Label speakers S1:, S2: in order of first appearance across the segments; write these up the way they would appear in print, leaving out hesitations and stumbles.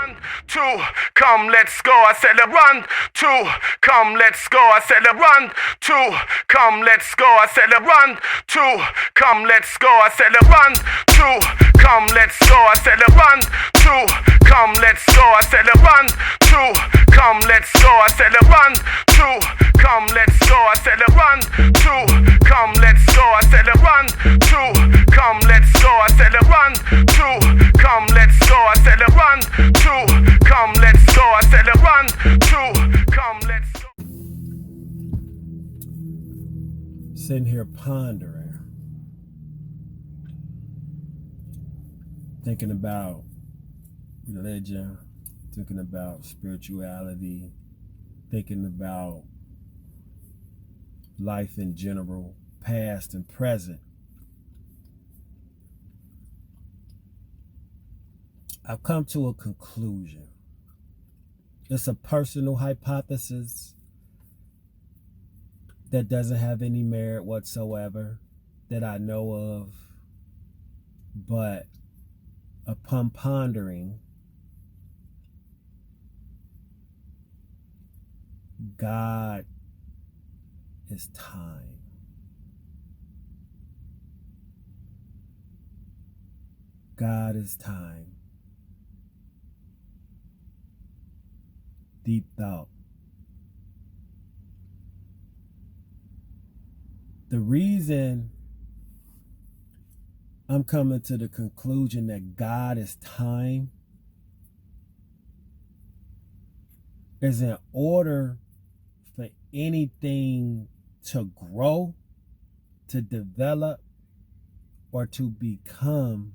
S1: run, two, come, let's go. I said run, two, come, let's go. I said run, two, come, let's go. I said run, two, come, let's go. I said run, two, come, let's go. I said run, two, come, let's go. I said run, two, come, let's go. I said run, two, come, let's go. I said run, two, come, let's go. I said run, two, come, let's go. I said run, two, come, let's go. I said run, two, come, let's go. I said run, two, come, let's go.
S2: Sitting here pondering, thinking about religion, thinking about spirituality, thinking about life in general, past and present. I've come to a conclusion. It's a personal hypothesis that doesn't have any merit whatsoever that I know of, but upon pondering, God is time. God is time. Deep thought. The reason I'm coming to the conclusion that God is time is in order for anything to grow, to develop, or to become,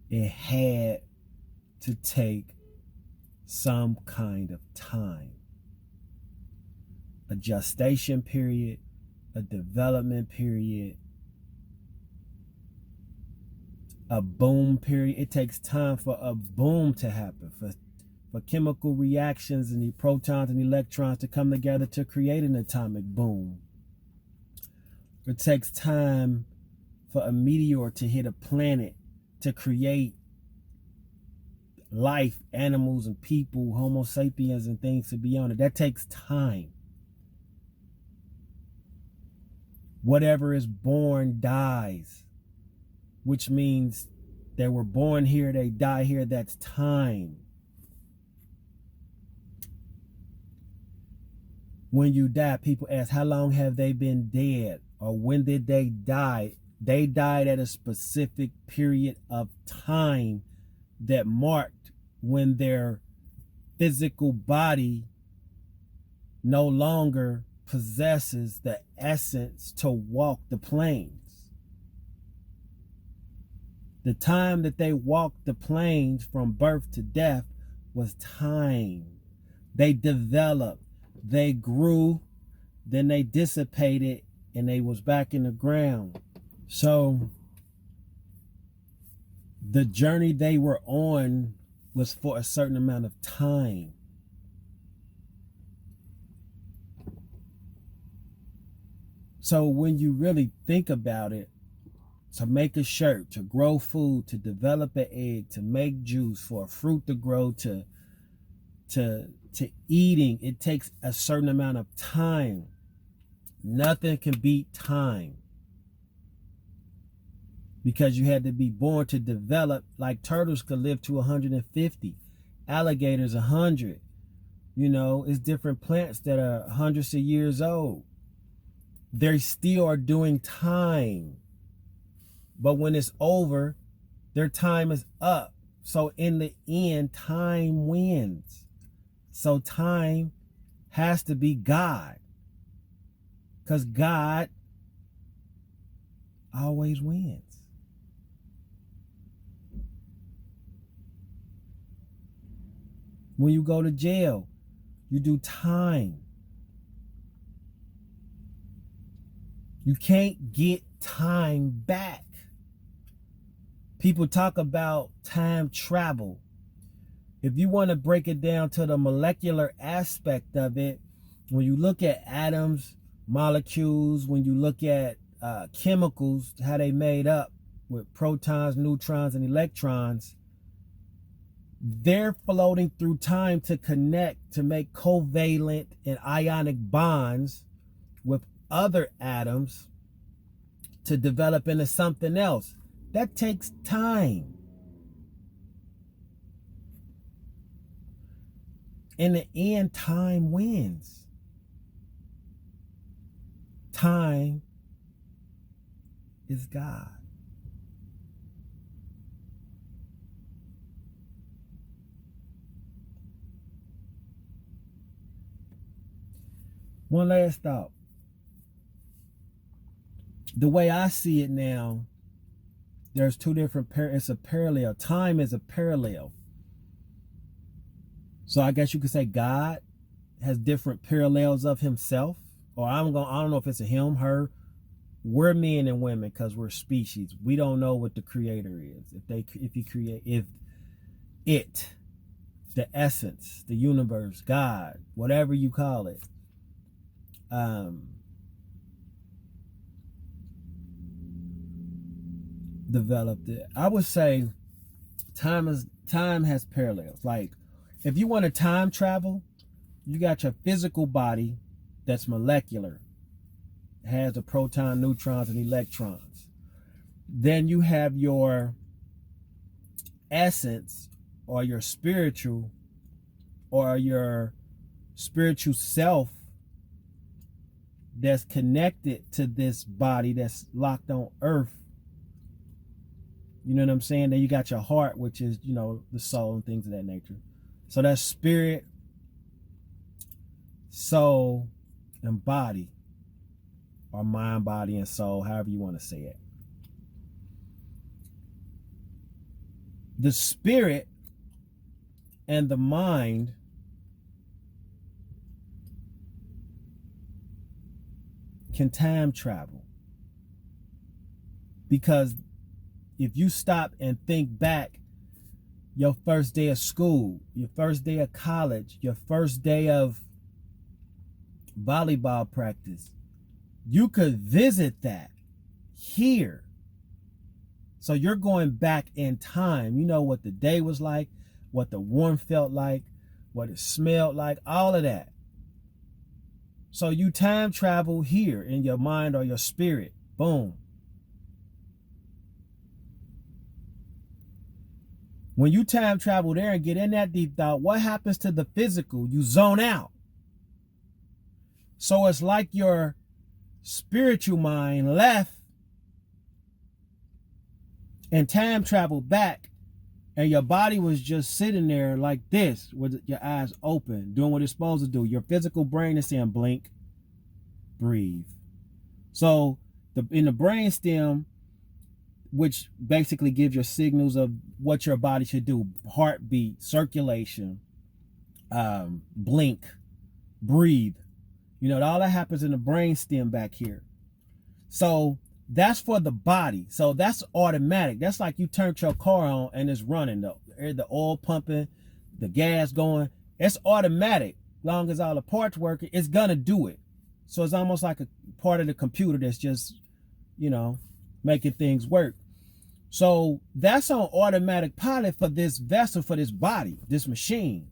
S2: it had to take some kind of time. A gestation period, a development period, a boom period. It takes time for a boom to happen, for chemical reactions and the protons and electrons to come together to create an atomic boom. It takes time for a meteor to hit a planet to create life, animals and people, Homo sapiens and things to be on it. That takes time. Whatever is born dies, which means they were born here, they die here. That's time. When you die, people ask, how long have they been dead? Or when did they die? They died at a specific period of time that marked when their physical body no longer possesses the essence to walk the plains. The time that they walked the plains from birth to death was time. They developed, they grew, then they dissipated, and they was back in the ground. So the journey they were on was for a certain amount of time. So when you really think about it, to make a shirt, to grow food, to develop an egg, to make juice, for a fruit to grow, to eating, it takes a certain amount of time. Nothing can beat time, because you had to be born to develop. Like turtles could live to 150, alligators 100. You know, it's different plants that are hundreds of years old. They still are doing time, but when it's over, their time is up. So in the end, time wins. So time has to be God, because God always wins. When you go to jail, you do time. You can't get time back. People talk about time travel. If you want to break it down to the molecular aspect of it, when you look at atoms, molecules, when you look at chemicals, how they made up with protons, neutrons, and electrons, they're floating through time to connect, to make covalent and ionic bonds with other atoms to develop into something else. That takes time. In the end, time wins. Time is God. One last thought. The way I see it now, there's two different it's a parallel. Time is a parallel. So I guess you could say God has different parallels of himself. Or I don't know if it's a him, her. We're men and women because we're species. We don't know what the creator is. If the essence, the universe, God, whatever you call it, developed it. I would say time has parallels. Like if you want to time travel, you got your physical body that's molecular, has the proton, neutrons, and electrons. Then you have your essence or your spiritual self that's connected to this body that's locked on earth. You know what I'm saying? Then you got your heart, which is, the soul and things of that nature. So that's spirit, soul, and body, or mind, body, and soul, however you want to say it. The spirit and the mind can time travel, because if you stop and think back, your first day of school, your first day of college, your first day of volleyball practice, you could visit that here. So you're going back in time. You know what the day was like, what the warmth felt like, what it smelled like, all of that. So you time travel here in your mind or your spirit. Boom. When you time travel there and get in that deep thought, what happens to the physical? You zone out. So it's like your spiritual mind left and time traveled back, and your body was just sitting there like this with your eyes open, doing what it's supposed to do. Your physical brain is saying blink, breathe. So in the brainstem, which basically gives your signals of what your body should do, heartbeat, circulation, blink, breathe. All that happens in the brainstem back here. So that's for the body. So that's automatic. That's like you turned your car on and it's running, the oil pumping, the gas going. It's automatic. Long as all the parts working, it's gonna do it. So it's almost like a part of the computer that's just, making things work. So that's on automatic pilot for this vessel, for this body, this machine.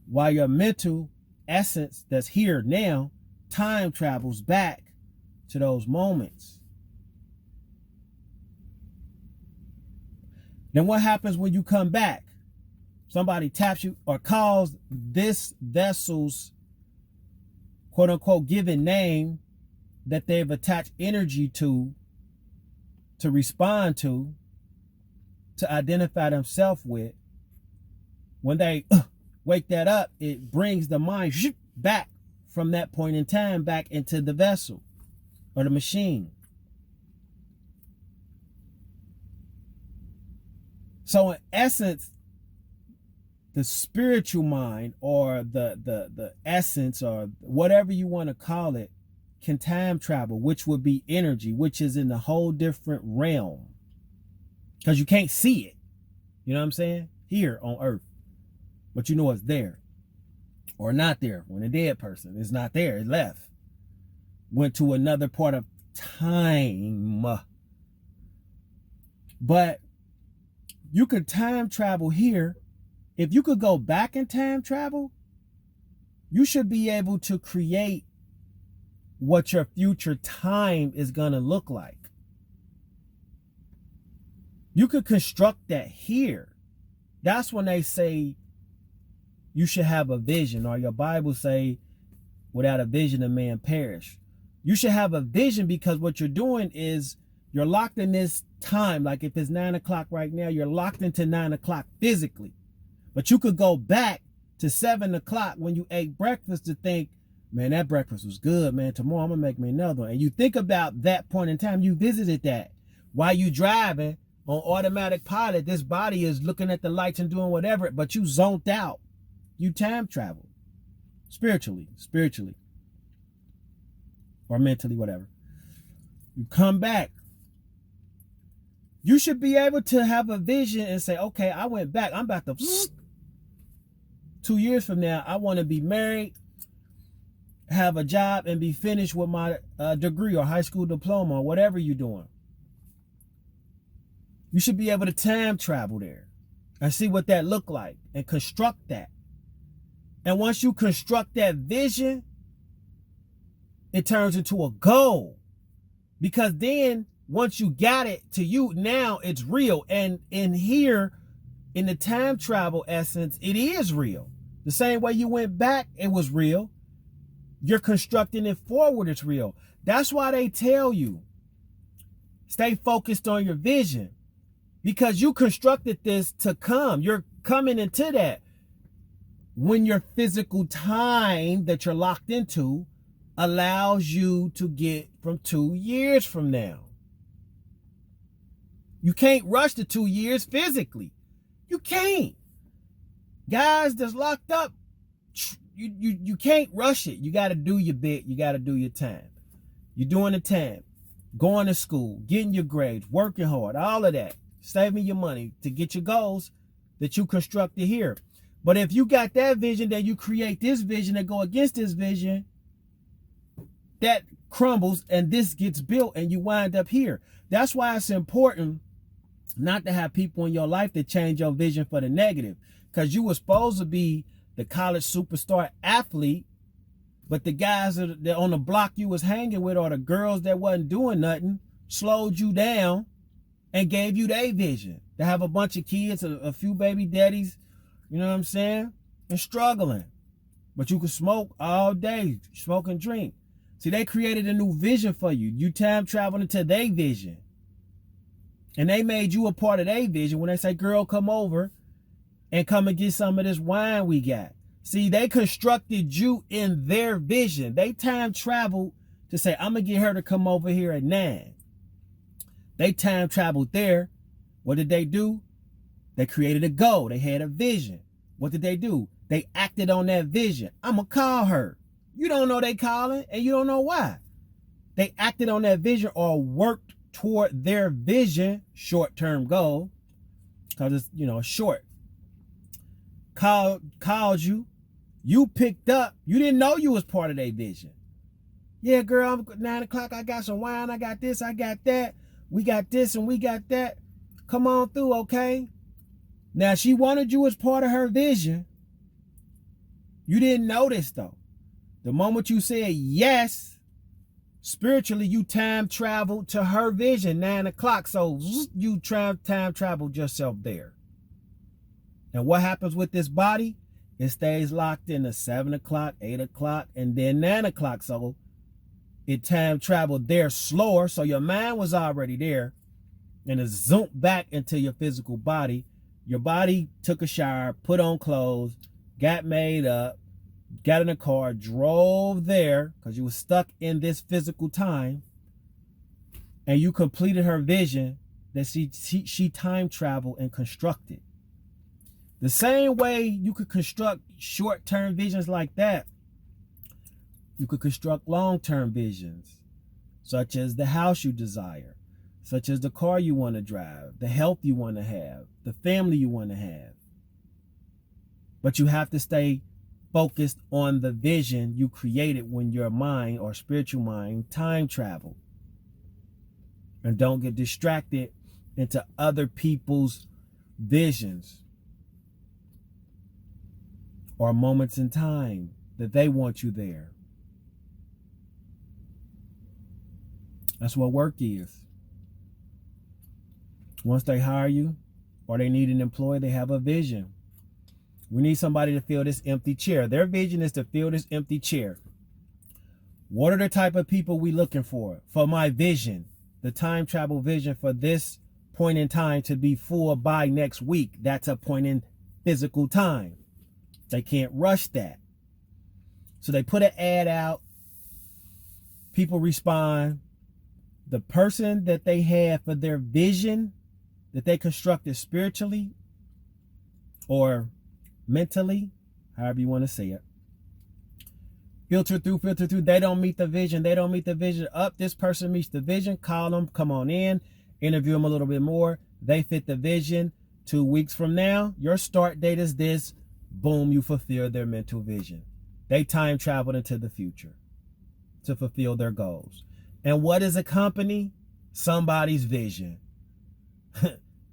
S2: While your mental essence that's here now time travels back to those moments. Then what happens when you come back? Somebody taps you or calls this vessel's quote unquote given name that they've attached energy to respond to identify themselves with. When they wake that up, it brings the mind back from that point in time back into the vessel or the machine. So in essence, the spiritual mind or the essence or whatever you want to call it can time travel, which would be energy, which is in a whole different realm. Because you can't see it. You know what I'm saying? Here on earth. But it's there. Or not there. When a dead person is not there, it left. Went to another part of time. But You could time travel here. If you could go back in time travel, you should be able to create what your future time is going to look like. You could construct that here. That's when they say you should have a vision, or your Bible say, without a vision, a man perish. You should have a vision, because what you're doing is you're locked in this time. Like if it's 9 o'clock right now, you're locked into 9 o'clock physically. But you could go back to 7 o'clock when you ate breakfast to think, man, that breakfast was good, man. Tomorrow I'm going to make me another one. And you think about that point in time. You visited that while you driving on automatic pilot. This body is looking at the lights and doing whatever, but you zoned out. You time travel spiritually, or mentally, whatever. You come back. You should be able to have a vision and say, okay, I went back. I'm about to 2 years from now, I want to be married, have a job, and be finished with my degree or high school diploma or whatever you're doing. You should be able to time travel there and see what that looked like and construct that. And once you construct that vision, it turns into a goal. Because then once you got it to you, now it's real. And in here, in the time travel essence, it is real. The same way you went back, it was real. You're constructing it forward, it's real. That's why they tell you, stay focused on your vision. Because you constructed this to come. You're coming into that. When your physical time that you're locked into allows you to get from 2 years from now. You can't rush the 2 years physically. You can't. Guys that's locked up, you can't rush it. You got to do your bit. You got to do your time. You're doing the time. Going to school, getting your grades, working hard, all of that. Saving your money to get your goals that you constructed here. But if you got that vision, then you create this vision that go against this vision, that crumbles and this gets built and you wind up here. That's why it's important not to have people in your life that change your vision for the negative. Because you were supposed to be the college superstar athlete, but the guys that on the block you was hanging with, or the girls that wasn't doing nothing, slowed you down and gave you their vision. To have a bunch of kids, a few baby daddies, you know what I'm saying, and struggling. But you could smoke all day, smoke and drink. See, they created a new vision for you. You time traveled into their vision. And they made you a part of their vision when they say, girl, come over and come and get some of this wine we got. See, they constructed you in their vision. They time traveled to say, I'm going to get her to come over here at 9. They time traveled there. What did they do? They created a goal. They had a vision. What did they do? They acted on that vision. I'm going to call her. You don't know they calling, and you don't know why. They acted on that vision or worked toward their vision, short-term goal, because it's, short. Called you. You picked up. You didn't know you was part of their vision. Yeah, girl, I'm 9 o'clock. I got some wine. I got this. I got that. We got this and we got that. Come on through, okay? Now, she wanted you as part of her vision. You didn't notice, though. The moment you said yes, spiritually, you time traveled to her vision, 9 o'clock. So you time traveled yourself there. And what happens with this body? It stays locked in the 7 o'clock, 8 o'clock, and then 9 o'clock. So it time traveled there slower. So your mind was already there. And it zoomed back into your physical body. Your body took a shower, put on clothes, got made up, got in a car, drove there because you were stuck in this physical time, and you completed her vision that she time traveled and constructed. The same way you could construct short-term visions like that, you could construct long-term visions, such as the house you desire, such as the car you want to drive, the health you want to have, the family you want to have. But you have to stay focused on the vision you created when your mind or spiritual mind time traveled. And don't get distracted into other people's visions or moments in time that they want you there. That's what work is. Once they hire you or they need an employee, they have a vision. We need somebody to fill this empty chair. Their vision is to fill this empty chair. What are the type of people we looking for? For my vision, the time travel vision for this point in time to be full by next week. That's a point in physical time. They can't rush that. So they put an ad out. People respond. The person that they have for their vision that they constructed spiritually or mentally, however you want to say it, filter through, they don't meet the vision. They don't meet the vision. This person meets the vision. Call them, come on in, interview them a little bit more. They fit the vision. 2 weeks from now, your start date is this. Boom, you fulfill their mental vision. They time traveled into the future to fulfill their goals. And what is a company? Somebody's vision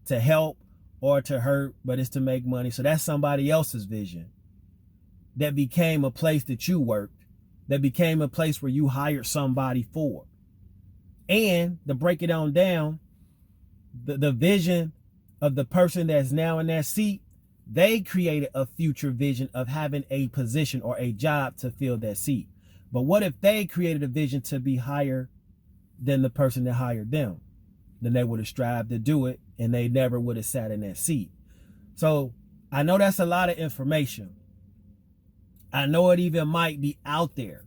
S2: to help or to hurt, but it's to make money. So that's somebody else's vision that became a place that you worked, that became a place where you hired somebody for. And to break it on down, the vision of the person that's now in that seat, they created a future vision of having a position or a job to fill that seat. But what if they created a vision to be higher than the person that hired them? Then they would have strived to do it and they never would have sat in that seat. So I know that's a lot of information. I know it even might be out there.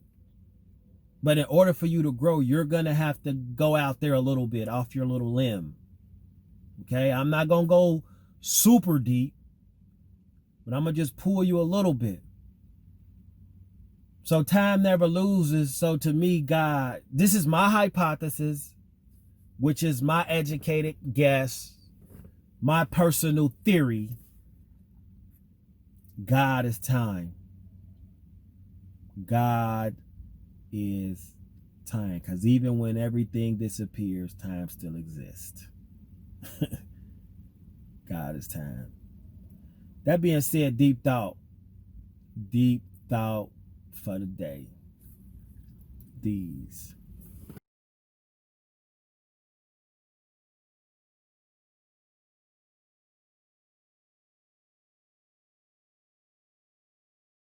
S2: But in order for you to grow, you're going to have to go out there a little bit off your little limb. Okay, I'm not going to go super deep, but I'm going to just pull you a little bit. So time never loses. So to me, God, this is my hypothesis, which is my educated guess, my personal theory. God is time. God is time. Because even when everything disappears, time still exists. God is time. That being said, deep thought for the day. These